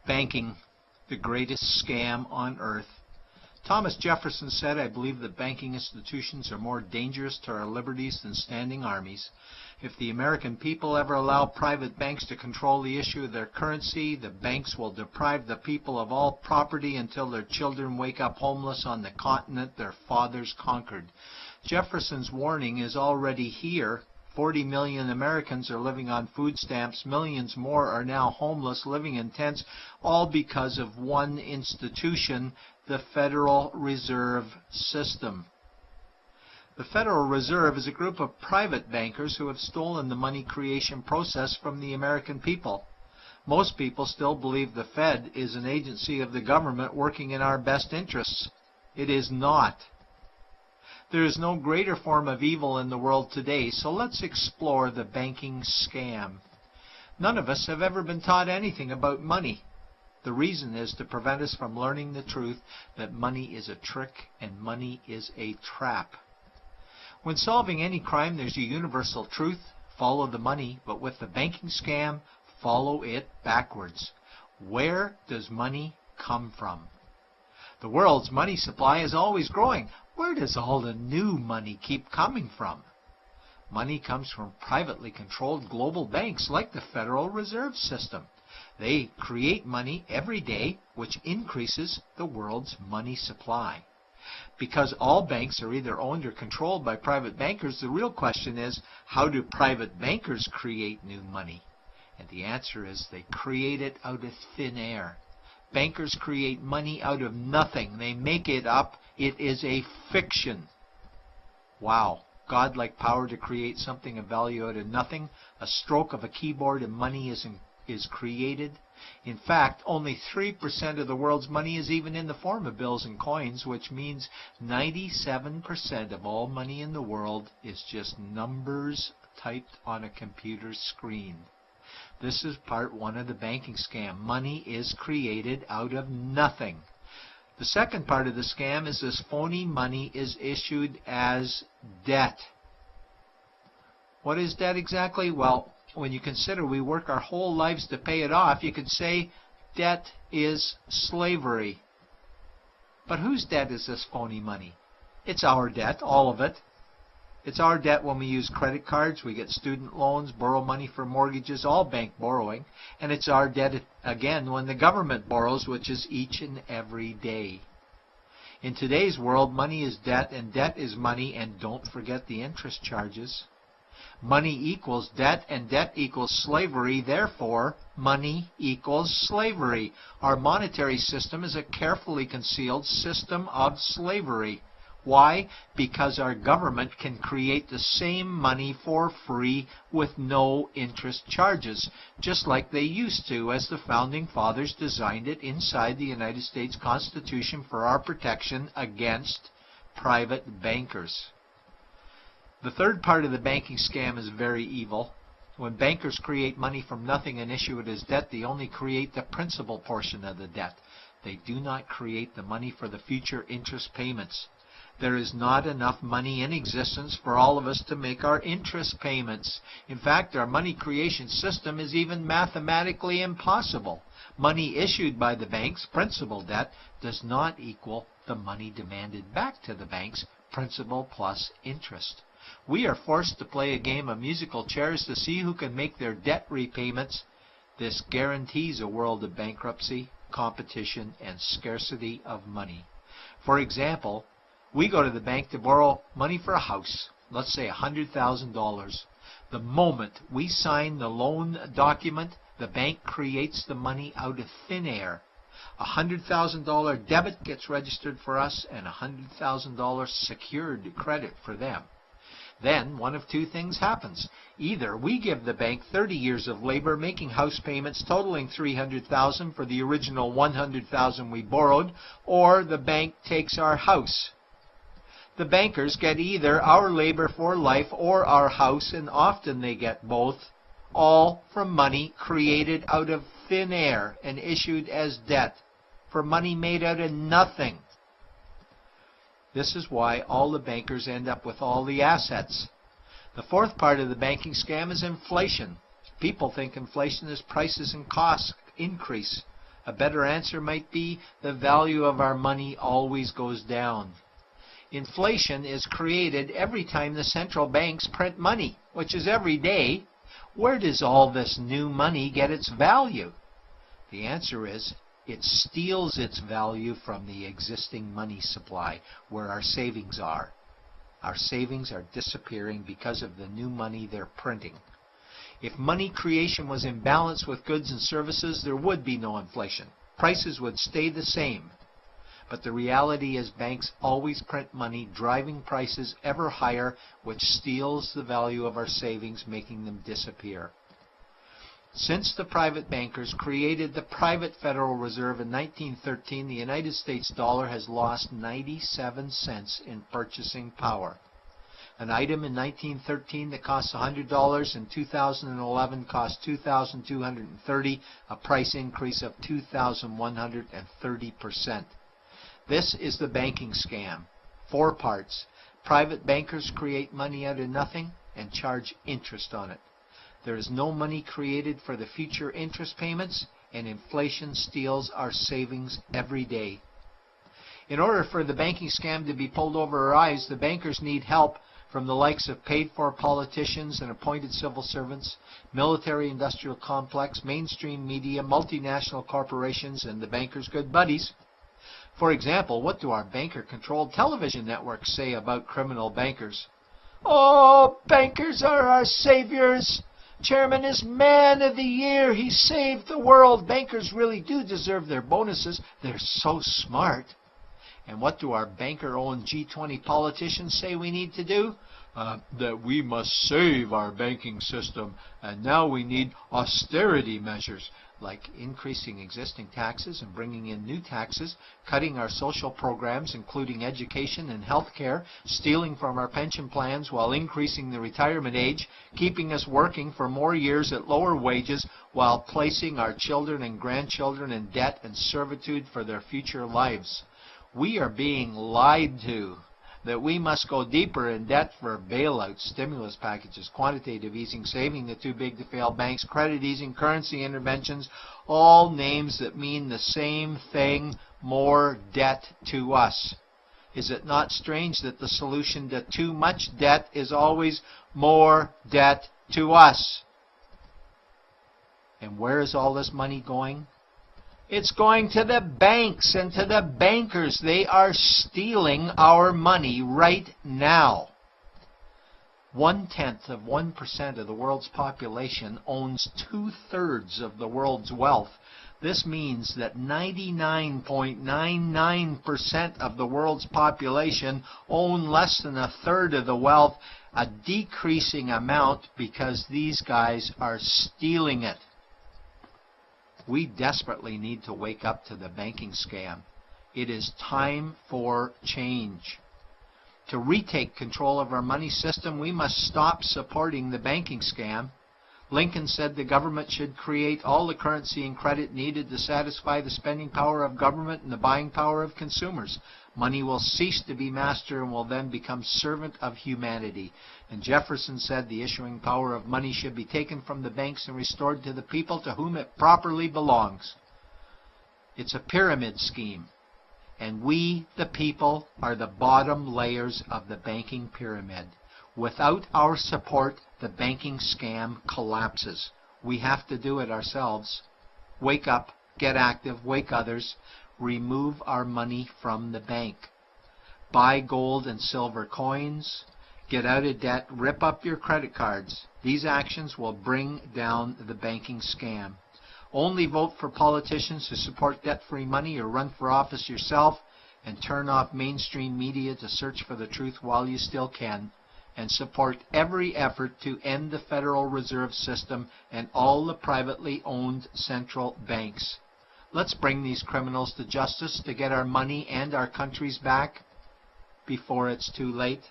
Banking, the greatest scam on earth. Thomas Jefferson said, "I believe that banking institutions are more dangerous to our liberties than standing armies. If the American people ever allow private banks to control the issue of their currency, the banks will deprive the people of all property until their children wake up homeless on the continent their fathers conquered." Jefferson's warning is already here. 40 million Americans are living on food stamps. Millions more are now homeless, living in tents, all because of one institution, the Federal Reserve System. The Federal Reserve is a group of private bankers who have stolen the money creation process from the American people. Most people still believe the Fed is an agency of the government working in our best interests. It is not. There is no greater form of evil in the world today, so let's explore the banking scam. None of us have ever been taught anything about money. The reason is to prevent us from learning the truth that money is a trick and money is a trap. When solving any crime, there's a universal truth: follow the money, but with the banking scam, follow it backwards. Where does money come from? The world's money supply is always growing. Where does all the new money keep coming from? Money comes from privately controlled global banks like the Federal Reserve System. They create money every day, which increases the world's money supply. Because all banks are either owned or controlled by private bankers, the real question is, how do private bankers create new money? And the answer is they create it out of thin air. Bankers create money out of nothing. They make it up. It is a fiction. Wow. God-like power to create something of value out of nothing. A stroke of a keyboard and money is created. In fact, only 3% of the world's money is even in the form of bills and coins, which means 97% of all money in the world is just numbers typed on a computer screen. This is part one of the banking scam. Money is created out of nothing. The second part of the scam is this phony money is issued as debt. What is debt exactly? Well, when you consider we work our whole lives to pay it off, you could say debt is slavery. But whose debt is this phony money? It's our debt, all of it. It's our debt when we use credit cards, we get student loans, borrow money for mortgages, all bank borrowing. And it's our debt again when the government borrows, which is each and every day. In today's world, money is debt and debt is money, and don't forget the interest charges. Money equals debt and debt equals slavery, therefore money equals slavery. Our monetary system is a carefully concealed system of slavery. Why? Because our government can create the same money for free with no interest charges, just like they used to as the Founding Fathers designed it inside the United States Constitution for our protection against private bankers. The third part of the banking scam is very evil. When bankers create money from nothing and issue it as debt, they only create the principal portion of the debt. They do not create the money for the future interest payments. There is not enough money in existence for all of us to make our interest payments. In fact, our money creation system is even mathematically impossible. Money issued by the banks, principal debt, does not equal the money demanded back to the banks, principal plus interest. We are forced to play a game of musical chairs to see who can make their debt repayments. This guarantees a world of bankruptcy, competition, and scarcity of money. For example, we go to the bank to borrow money for a house, let's say $100,000. The moment we sign the loan document, the bank creates the money out of thin air. A $100,000 debit gets registered for us and a $100,000 secured credit for them. Then one of two things happens. Either we give the bank 30 years of labor making house payments totaling $300,000 for the original $100,000 we borrowed, or the bank takes our house. The bankers get either our labor for life or our house, and often they get both, all from money created out of thin air and issued as debt, for money made out of nothing. This is why all the bankers end up with all the assets. The fourth part of the banking scam is inflation. People think inflation is prices and costs increase. A better answer might be the value of our money always goes down. Inflation is created every time the central banks print money, which is every day. Where does all this new money get its value? The answer is it steals its value from the existing money supply, where our savings are. Our savings are disappearing because of the new money they're printing. If money creation was in balance with goods and services, there would be no inflation. Prices would stay the same. But the reality is banks always print money, driving prices ever higher, which steals the value of our savings, making them disappear. Since the private bankers created the private Federal Reserve in 1913, the United States dollar has lost 97 cents in purchasing power. An item in 1913 that cost $100 in 2011 cost $2,230, a price increase of 2,130%. This is the banking scam. 4 parts. Private bankers create money out of nothing and charge interest on it. There is no money created for the future interest payments, and inflation steals our savings every day. In order for the banking scam to be pulled over our eyes, the bankers need help from the likes of paid-for politicians and appointed civil servants, military-industrial complex, mainstream media, multinational corporations, and the bankers' good buddies. For example, what do our banker-controlled television networks say about criminal bankers? "Oh, bankers are our saviors. Chairman is Man of the Year. He saved the world. Bankers really do deserve their bonuses. They're so smart." And what do our banker-owned G20 politicians say we need to do? That we must save our banking system, and now we need austerity measures, like increasing existing taxes and bringing in new taxes, cutting our social programs, including education and health care, stealing from our pension plans while increasing the retirement age, keeping us working for more years at lower wages while placing our children and grandchildren in debt and servitude for their future lives. We are being lied to that we must go deeper in debt for bailouts, stimulus packages, quantitative easing, saving the too-big-to-fail banks, credit easing, currency interventions, all names that mean the same thing: more debt to us. Is it not strange that the solution to too much debt is always more debt to us? And where is all this money going? It's going to the banks and to the bankers. They are stealing our money right now. 0.1% of the world's population owns 2/3 of the world's wealth. This means that 99.99% of the world's population own less than 1/3 of the wealth, a decreasing amount because these guys are stealing it. We desperately need to wake up to the banking scam. It is time for change. To retake control of our money system, we must stop supporting the banking scam. Lincoln said the government should create all the currency and credit needed to satisfy the spending power of government and the buying power of consumers. Money will cease to be master and will then become servant of humanity. And Jefferson said the issuing power of money should be taken from the banks and restored to the people to whom it properly belongs. It's a pyramid scheme. And we, the people, are the bottom layers of the banking pyramid. Without our support, the banking scam collapses. We have to do it ourselves. Wake up, get active, wake others. Remove our money from the bank. Buy gold and silver coins. Get out of debt. Rip up your credit cards. These actions will bring down the banking scam. Only vote for politicians who support debt-free money, or run for office yourself, and turn off mainstream media to search for the truth while you still can. And support every effort to end the Federal Reserve System and all the privately owned central banks. Let's bring these criminals to justice to get our money and our countries back before it's too late.